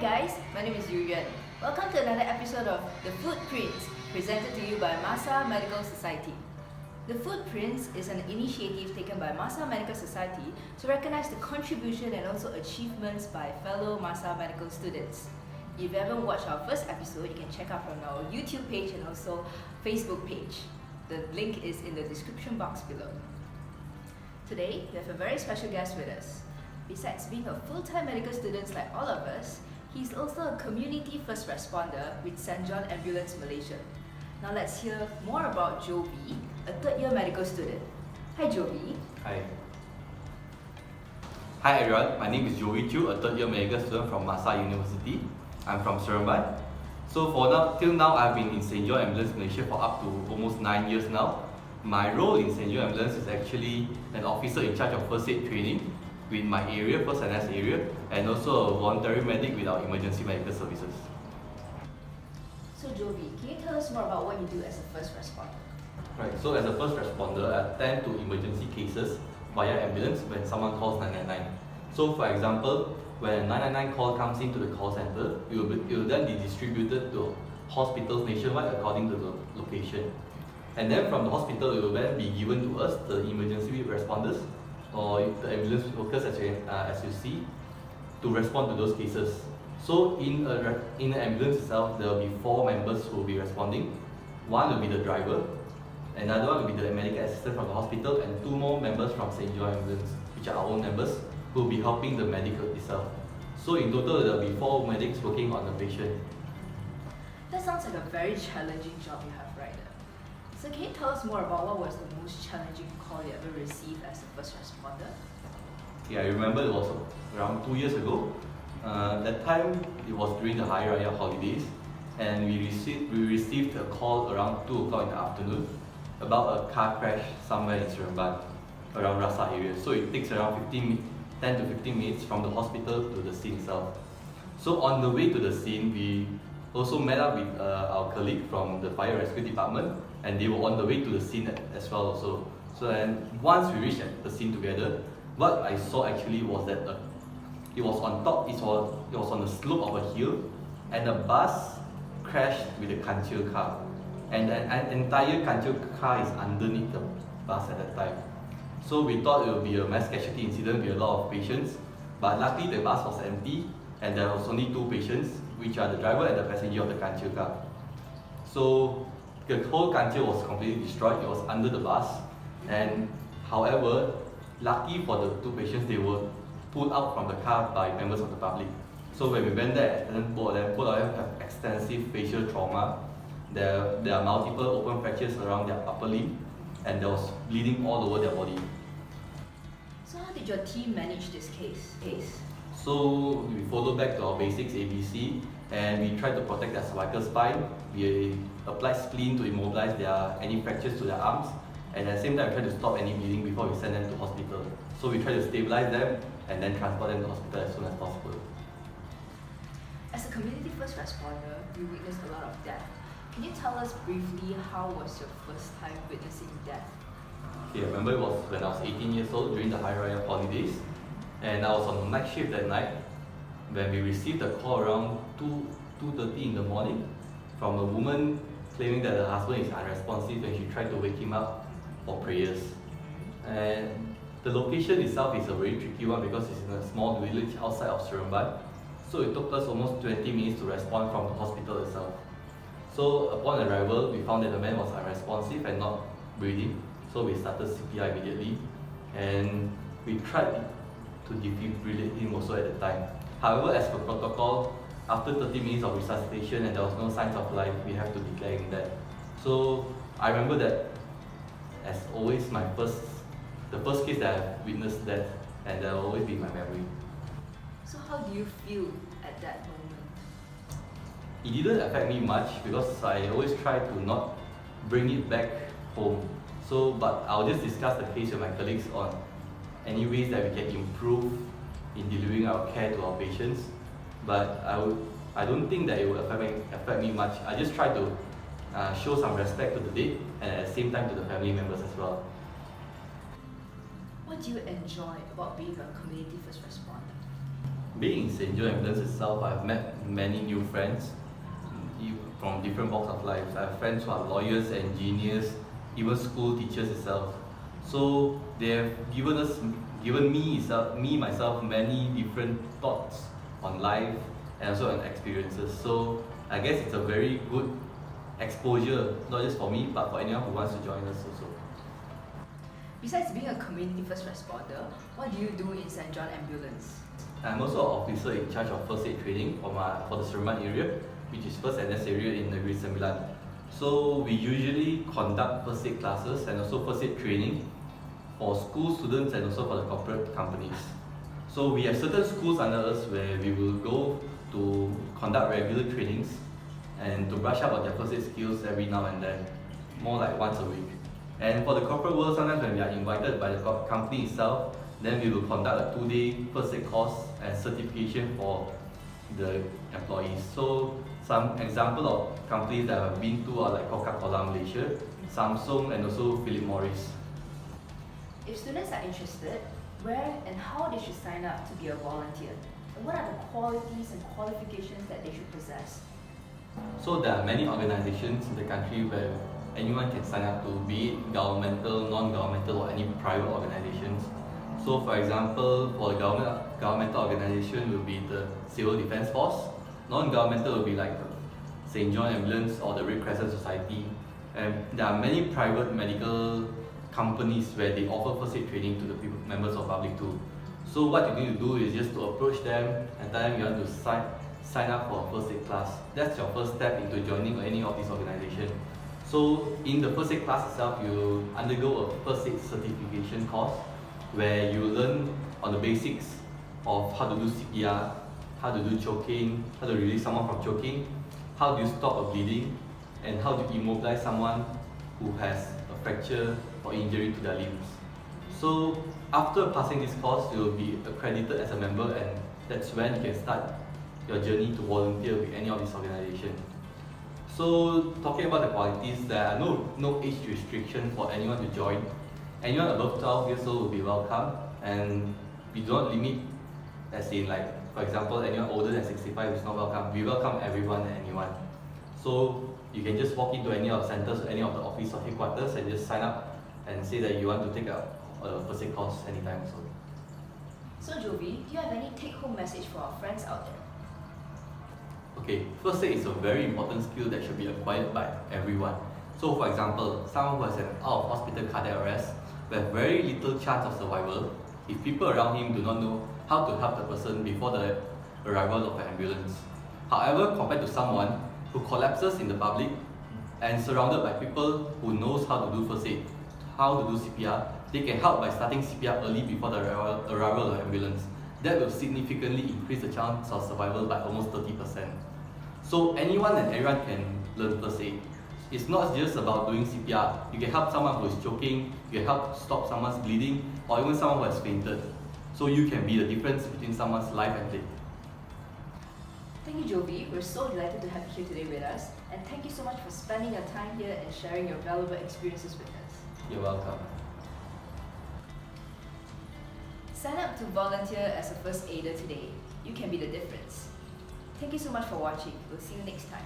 guys, my name is Yu Yuan. Welcome to another episode of The Footprints, presented to you by MAHSA Medical Society. The Footprints is an initiative taken by MAHSA Medical Society to recognize the contribution and also achievements by fellow MAHSA medical students. If you haven't watched our first episode, you can check out from our YouTube page and also Facebook page. The link is in the description box below. Today, we have a very special guest with us. Besides being a full-time medical student like all of us, he's also a community first responder with St. John Ambulance Malaysia. Now let's hear more about Jovi, a third-year medical student. Hi Jovi. Hi. Hi everyone, my name is Jovi Choo, a third-year medical student from MAHSA University. I'm from Seremban. So till now, I've been in St. John Ambulance Malaysia for up to almost 9 years now. My role in St. John Ambulance is actually an officer in charge of first aid training with my area, first and last area, and also a voluntary medic with our emergency medical services. So Jovi, can you tell us more about what you do as a first responder? Right, so as a first responder, I attend to emergency cases via ambulance when someone calls 999. So for example, when a 999 call comes into the call center, it will then be distributed to hospitals nationwide according to the location. And then from the hospital, it will then be given to us, the emergency responders, or the ambulance workers as you see, to respond to those cases. So in the ambulance itself, there will be 4 members who will be responding. One will be the driver, another one will be the medical assistant from the hospital, and 2 more members from St. John Ambulance, which are our own members, who will be helping the medical itself. So in total, there will be 4 medics working on the patient. That sounds like a very challenging job you have right now. So can you tell us more about what was the most challenging call you ever received as a first responder? Yeah, I remember it was around 2 years ago. That time it was during the Hari Raya holidays, and we received a call around 2 o'clock in the afternoon about a car crash somewhere in Seremban, around Rasa area. So it takes around 10 to 15 minutes from the hospital to the scene itself. So on the way to the scene, we also met up with our colleague from the fire rescue department, and they were on the way to the scene as well also. So then once we reached the scene together, what I saw actually was that it was on top, it was on the slope of a hill, and a bus crashed with a kancil car. And an entire kancil car is underneath the bus at that time. So we thought it would be a mass casualty incident with a lot of patients, but luckily the bus was empty, and there was only 2 patients, which are the driver and the passenger of the kancil car. So the whole kancil was completely destroyed. It was under the bus, and however, lucky for the 2 patients, they were pulled out from the car by members of the public. So when we went there, and both of them have extensive facial trauma. There are multiple open fractures around their upper limb, and there was bleeding all over their body. So how did your team manage this case? So we followed back to our basics ABC, and we tried to protect their cervical spine. We applied spleen to immobilize any fractures to their arms, and at the same time we tried to stop any bleeding before we send them to hospital. So we tried to stabilize them and then transport them to hospital as soon as possible. As a community first responder, you witnessed a lot of death. Can you tell us briefly how was your first time witnessing death? Okay, I remember it was when I was 18 years old during the Hari Raya holidays, and I was on night shift that night when we received a call around 2:30 in the morning from a woman claiming that her husband is unresponsive when she tried to wake him up for prayers. And the location itself is a very tricky one because it's in a small village outside of Seremban. So it took us almost 20 minutes to respond from the hospital itself. So upon arrival, we found that the man was unresponsive and not breathing. So we started CPR immediately, and we tried to defibrillate him also at the time. However, as per protocol, after 30 minutes of resuscitation and there was no signs of life, we have to declare him dead. So I remember that as always the first case that I've witnessed death, and that will always be in my memory. So how do you feel at that moment? It didn't affect me much because I always try to not bring it back home. But I'll just discuss the case with my colleagues on any ways that we can improve in delivering our care to our patients. But I don't think that it will affect me much. I just try to show some respect to the dead and at the same time to the family members as well. What do you enjoy about being a community first responder? Being in St. Joe Ambulance itself, I've met many new friends from different walks of life. I have friends who are lawyers, engineers, even school teachers itself. So they have given me myself many different thoughts on life and also on experiences. So I guess it's a very good exposure, not just for me, but for anyone who wants to join us also. Besides being a community first responder, what do you do in St. John Ambulance? I'm also an officer in charge of first aid training for the Seremban area, which is first NS area in Negeri Sembilan. So we usually conduct first aid classes and also first aid training for school students and also for the corporate companies. So we have certain schools under us where we will go to conduct regular trainings and to brush up on their first aid skills every now and then, more like once a week. And for the corporate world, sometimes when we are invited by the company itself, then we will conduct a 2-day first aid course and certification for the employees. So some example of companies that I've been to are like Coca-Cola Malaysia, Samsung, and also Philip Morris. If students are interested, where and how they should sign up to be a volunteer? And what are the qualities and qualifications that they should possess? So there are many organizations in the country where anyone can sign up to, be it governmental, non-governmental, or any private organizations. So for example, for the governmental organization will be the Civil Defence Force. Non-governmental will be like the St. John Ambulance or the Red Crescent Society. And there are many private medical companies where they offer first aid training to the members of public too. So what you need to do is just to approach them and tell them you want to sign up for a first aid class. That's your first step into joining any of these organizations. So in the first aid class itself, you undergo a first aid certification course where you learn on the basics of how to do CPR, how to do choking, how to release someone from choking, how do you stop a bleeding, and how to immobilize someone who has a fracture or injury to their limbs. So after passing this course, you will be accredited as a member, and that's when you can start your journey to volunteer with any of these organizations. So talking about the qualities, there are no age restriction for anyone to join. Anyone above 12 years old will be welcome, and we do not limit, as in like, for example, anyone older than 65 is not welcome. We welcome everyone and anyone. So you can just walk into any of the centers, any of the office or headquarters, and just sign up and say that you want to take a first aid course anytime. So Jovi, do you have any take-home message for our friends out there? Okay, first aid is a very important skill that should be acquired by everyone. So for example, someone who has an out-of-hospital cardiac arrest will have very little chance of survival if people around him do not know how to help the person before the arrival of an ambulance. However, compared to someone who collapses in the public and surrounded by people who knows how to do first aid, how to do CPR, they can help by starting CPR early before the arrival of the ambulance. That will significantly increase the chance of survival by almost 30%. So anyone and everyone can learn first aid. It's not just about doing CPR. You can help someone who is choking, you can help stop someone's bleeding, or even someone who has fainted. So you can be the difference between someone's life and death. Thank you, Jovi. We're so delighted to have you here today with us, and thank you so much for spending your time here and sharing your valuable experiences with us. You're welcome. Sign up to volunteer as a first aider today. You can be the difference. Thank you so much for watching. We'll see you next time.